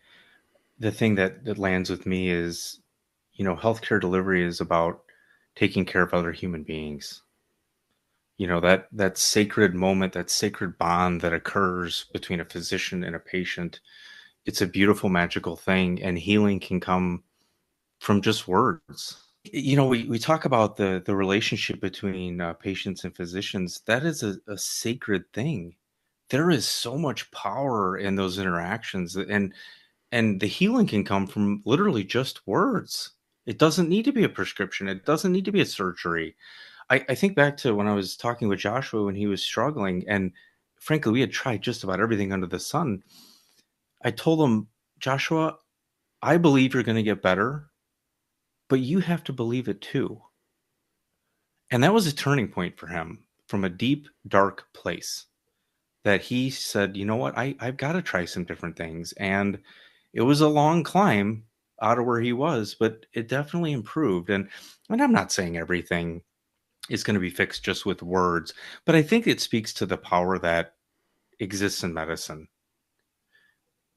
B: the thing that lands with me is, healthcare delivery is about taking care of other human beings. That sacred moment, that sacred bond that occurs between a physician and a patient. It's a beautiful, magical thing, and healing can come from just words. We talk about the relationship between patients and physicians. That is a sacred thing. There is so much power in those interactions, and the healing can come from literally just words. It doesn't need to be a prescription. It doesn't need to be a surgery. I think back to when I was talking with Joshua when he was struggling, and frankly, we had tried just about everything under the sun. I told him, Joshua, I believe you're going to get better, but you have to believe it too. And that was a turning point for him from a deep, dark place that he said, you know what, I've got to try some different things. And it was a long climb out of where he was, but it definitely improved. And I'm not saying everything is going to be fixed just with words, but I think it speaks to the power that exists in medicine.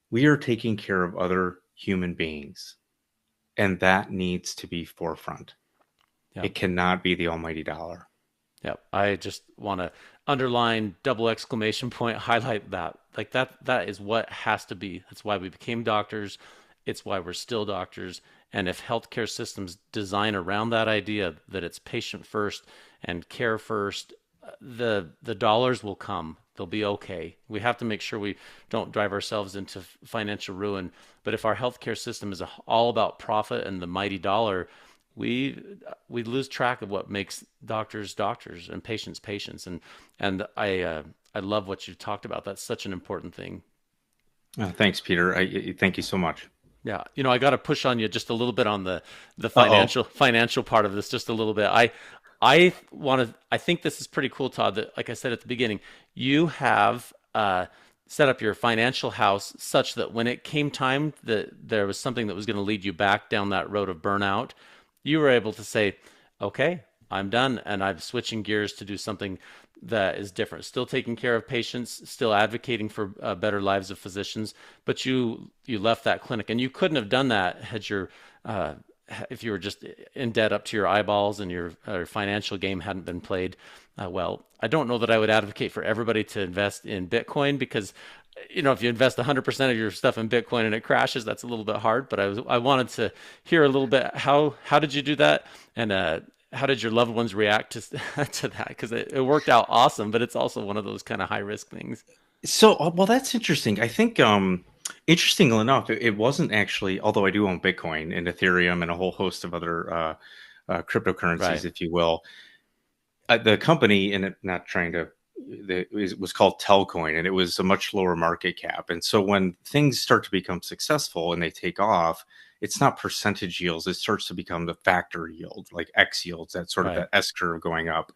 B: We are taking care of other human beings, and that needs to be forefront.
A: Yeah.
B: It cannot be the almighty dollar.
A: Yeah, I just want to underline, double exclamation point, highlight that. Like that is what has to be. That's why we became doctors. It's why we're still doctors. And if healthcare systems design around that idea that it's patient first and care first, the dollars will come. They'll be okay. We have to make sure we don't drive ourselves into financial ruin. But if our healthcare system is all about profit and the mighty dollar, we we lose track of what makes doctors doctors and patients patients. And I love what you talked about. That's such an important thing.
B: Thanks, Peter. Thank you so much.
A: Yeah, I got to push on you just a little bit on the
B: Uh-oh.
A: financial part of this, just a little bit. I think this is pretty cool, Todd. That, like I said at the beginning, you have set up your financial house such that when it came time that there was something that was going to lead you back down that road of burnout, you were able to say, "Okay, I'm done, and I'm switching gears to do something that is different. Still taking care of patients, still advocating for better lives of physicians, but you left that clinic, and you couldn't have done that had your if you were just in debt up to your eyeballs and your financial game hadn't been played well. I don't know that I would advocate for everybody to invest in Bitcoin because if you invest 100% of your stuff in Bitcoin and it crashes, that's a little bit hard. But I wanted to hear a little bit how did you do that, and how did your loved ones react to to that? Because it worked out awesome, but it's also one of those kind of high risk things.
B: So, well, that's interesting. I think, interestingly enough, it wasn't actually, although I do own Bitcoin and Ethereum and a whole host of other cryptocurrencies,
A: Right,
B: if you will. The company, and not trying to, it was called Telcoin, and it was a much lower market cap. And so when things start to become successful and they take off, it's not percentage yields. It starts to become the factor yield, like X yields, that sort of
A: right,
B: that S curve going up.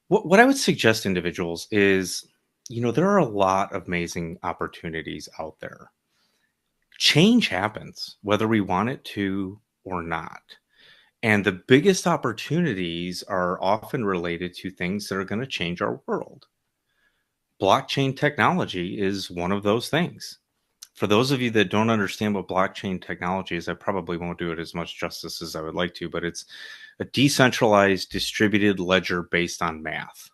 B: What I would suggest individuals is, there are a lot of amazing opportunities out there. Change happens, whether we want it to or not. And the biggest opportunities are often related to things that are going to change our world. Blockchain technology is one of those things. For those of you that don't understand what blockchain technology is, I probably won't do it as much justice as I would like to, but it's a decentralized distributed ledger based on math,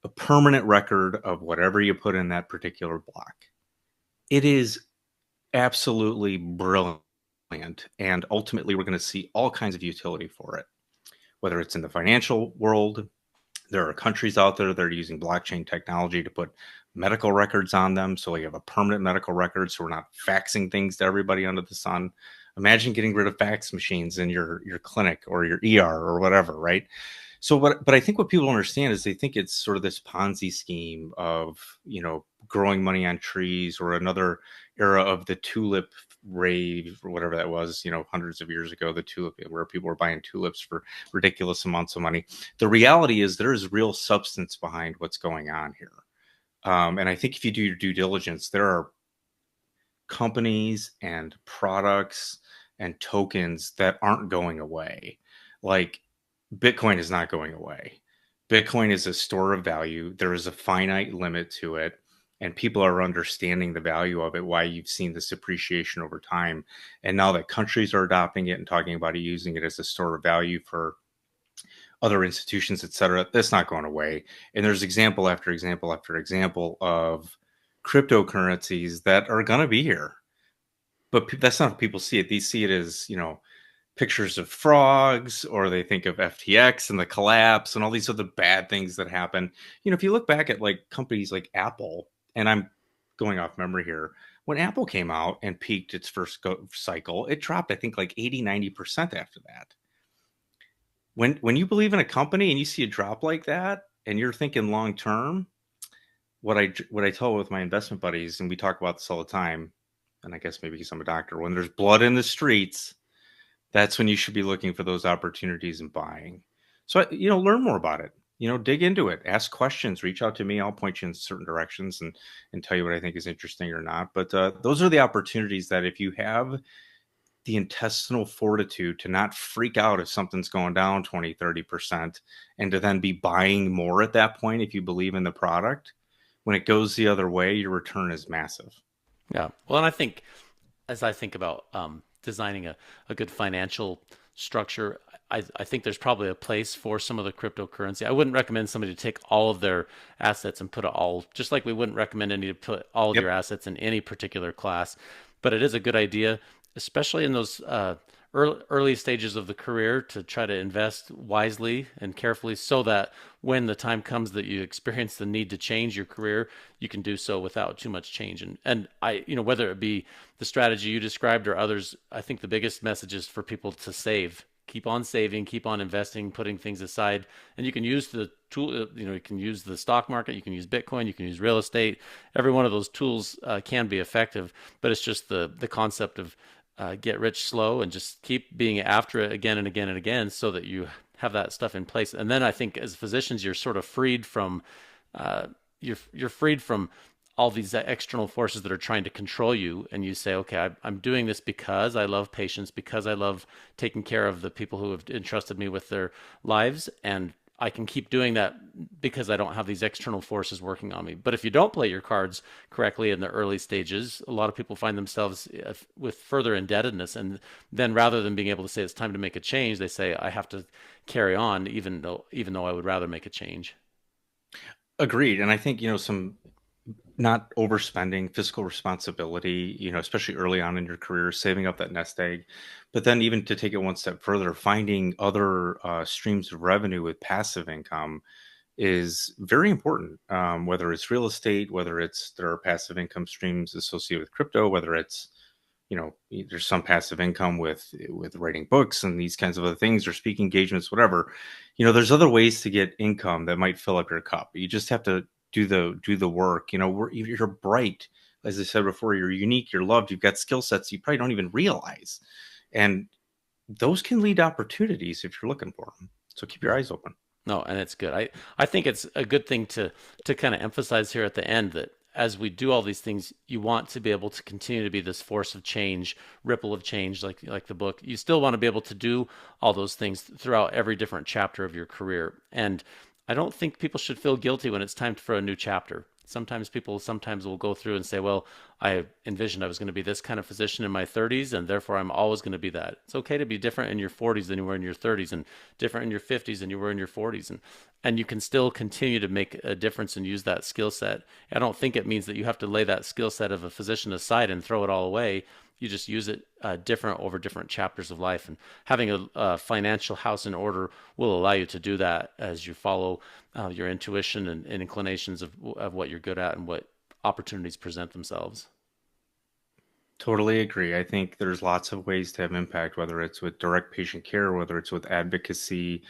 B: a permanent record of whatever you put in that particular block. It is absolutely brilliant. And ultimately, we're going to see all kinds of utility for it, whether it's in the financial world. There are countries out there that are using blockchain technology to put medical records on them. So you have a permanent medical record. So we're not faxing things to everybody under the sun. Imagine getting rid of fax machines in your clinic or your ER or whatever, right? So but I think what people understand is they think it's sort of this Ponzi scheme of, growing money on trees, or another era of the tulip rave or whatever that was, hundreds of years ago, the tulip, where people were buying tulips for ridiculous amounts of money. The reality is there is real substance behind what's going on here. And I think if you do your due diligence, there are companies and products and tokens that aren't going away. Like, Bitcoin is not going away. Bitcoin is a store of value. There is a finite limit to it, and people are understanding the value of it, why you've seen this appreciation over time. And now that countries are adopting it and talking about it, using it as a store of value for other institutions, et cetera, that's not going away. And there's example after example after example of cryptocurrencies that are going to be here. But that's not how people see it. They see it as, pictures of frogs, or they think of FTX and the collapse and all these other bad things that happen. If you look back at like companies like Apple, and I'm going off memory here, when Apple came out and peaked its first cycle, it dropped, I think, like 80-90% after that. When you believe in a company and you see a drop like that and you're thinking long term, what I tell with my investment buddies, and we talk about this all the time, and I guess maybe because I'm a doctor, when there's blood in the streets, that's when you should be looking for those opportunities and buying. So, learn more about it. Dig into it, ask questions, reach out to me. I'll point you in certain directions and tell you what I think is interesting or not. But those are the opportunities that, if you have the intestinal fortitude to not freak out if something's going down 20-30%, and to then be buying more at that point, if you believe in the product, when it goes the other way, your return is massive.
A: yeah. Well, and I think as I think about designing a good financial structure, I think there's probably a place for some of the cryptocurrency. I wouldn't recommend somebody to take all of their assets and put it all, just like we wouldn't recommend any to put all of your
B: Yep.
A: assets in any particular class. But it is a good idea, especially in those early stages of the career, to try to invest wisely and carefully so that when the time comes that you experience the need to change your career, you can do so without too much change. And I, whether it be the strategy you described or others, I think the biggest message is for people to save. Keep on saving, keep on investing, putting things aside, and you can use the tool. You can use the stock market, you can use Bitcoin, you can use real estate. Every one of those tools can be effective, but it's just the concept of get rich slow and just keep being after it again and again and again, so that you have that stuff in place. And then I think as physicians, you're sort of freed from you're freed from all these external forces that are trying to control you, and you say, okay, I'm doing this because I love patients, because I love taking care of the people who have entrusted me with their lives, and I can keep doing that because I don't have these external forces working on me. But if you don't play your cards correctly in the early stages, a lot of people find themselves with further indebtedness, and then rather than being able to say it's time to make a change, they say I have to carry on, even though I would rather make a change.
B: Agreed. And I think, some not overspending, fiscal responsibility, especially early on in your career, saving up that nest egg. But then, even to take it one step further, finding other streams of revenue with passive income is very important. Whether it's real estate, whether it's there are passive income streams associated with crypto, whether it's there's some passive income with writing books and these kinds of other things, or speaking engagements, whatever. There's other ways to get income that might fill up your cup. You just have to do the work. You're bright, as I said before. You're unique, you're loved, you've got skill sets you probably don't even realize, and those can lead to opportunities if you're looking for them. So keep your eyes open.
A: No, and it's good. I think it's a good thing to kind of emphasize here at the end that as we do all these things, you want to be able to continue to be this force of change, ripple of change, like the book. You still want to be able to do all those things throughout every different chapter of your career. And I don't think people should feel guilty when it's time for a new chapter. Sometimes will go through and say, well, I envisioned I was going to be this kind of physician in my 30s, and therefore I'm always going to be that. It's okay to be different in your 40s than you were in your 30s, and different in your 50s than you were in your 40s. And you can still continue to make a difference and use that skill set. I don't think it means that you have to lay that skill set of a physician aside and throw it all away. You just use it different over different chapters of life. And having a financial house in order will allow you to do that as you follow your intuition and inclinations of what you're good at and what opportunities present themselves.
B: Totally agree. I think there's lots of ways to have impact, whether it's with direct patient care, whether it's with advocacy,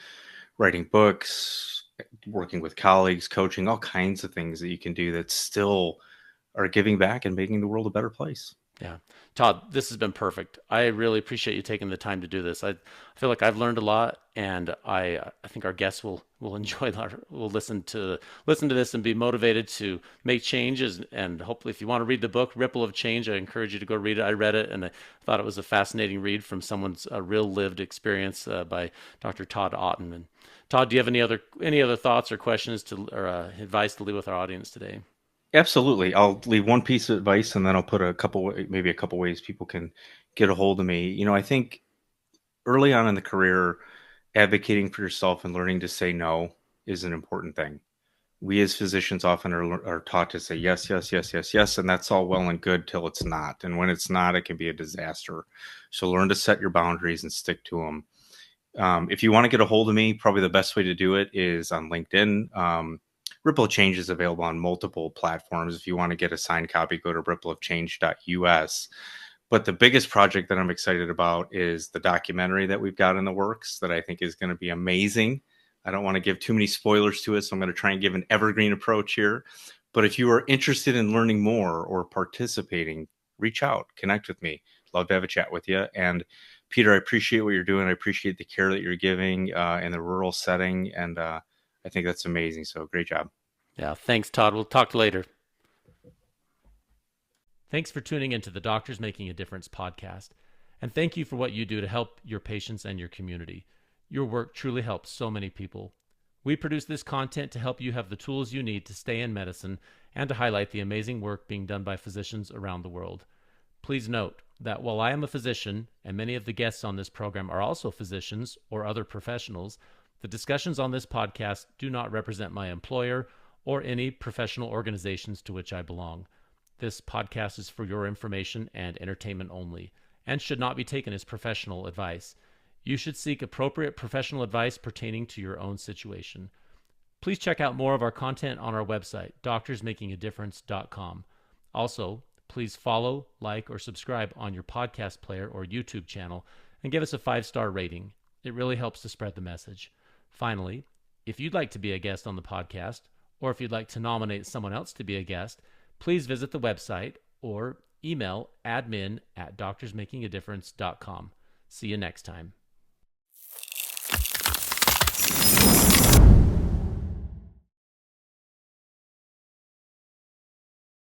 B: writing books, working with colleagues, coaching, all kinds of things that you can do that still are giving back and making the world a better place.
A: Yeah. Todd, this has been perfect. I really appreciate you taking the time to do this. I feel like I've learned a lot, and I think our guests will enjoy that. Will listen to this and be motivated to make changes. And hopefully, if you want to read the book Ripple of Change, I encourage you to go read it. I read it, and I thought it was a fascinating read from someone's real lived experience by Dr. Todd Otten. And Todd, do you have any other thoughts or questions or advice to leave with our audience today?
B: Absolutely. I'll leave one piece of advice, and then I'll put maybe a couple ways people can get a hold of me. I think early on in the career, advocating for yourself and learning to say no is an important thing. We as physicians often are taught to say yes, yes, yes, yes, yes, and that's all well and good till it's not. And when it's not, it can be a disaster. So learn to set your boundaries and stick to them. If you want to get a hold of me, probably the best way to do it is on LinkedIn. Ripple of Change is available on multiple platforms. If you want to get a signed copy, go to rippleofchange.us. But the biggest project that I'm excited about is the documentary that we've got in the works that I think is going to be amazing. I don't want to give too many spoilers to it, so I'm going to try and give an evergreen approach here. But if you are interested in learning more or participating, reach out, connect with me. Love to have a chat with you. And Peter, I appreciate what you're doing. I appreciate the care that you're giving in the rural setting. And I think that's amazing. So great job.
A: Yeah. Thanks, Todd. We'll talk later. Thanks for tuning into the Doctors Making a Difference podcast. And thank you for what you do to help your patients and your community. Your work truly helps so many people. We produce this content to help you have the tools you need to stay in medicine and to highlight the amazing work being done by physicians around the world. Please note that while I am a physician, and many of the guests on this program are also physicians or other professionals, the discussions on this podcast do not represent my employer or any professional organizations to which I belong. This podcast is for your information and entertainment only, and should not be taken as professional advice. You should seek appropriate professional advice pertaining to your own situation. Please check out more of our content on our website, doctorsmakingadifference.com. Also, please follow, like, or subscribe on your podcast player or YouTube channel and give us a 5-star rating. It really helps to spread the message. Finally, if you'd like to be a guest on the podcast, or if you'd like to nominate someone else to be a guest, please visit the website or email admin@doctorsmakingadifference.com. See you next time.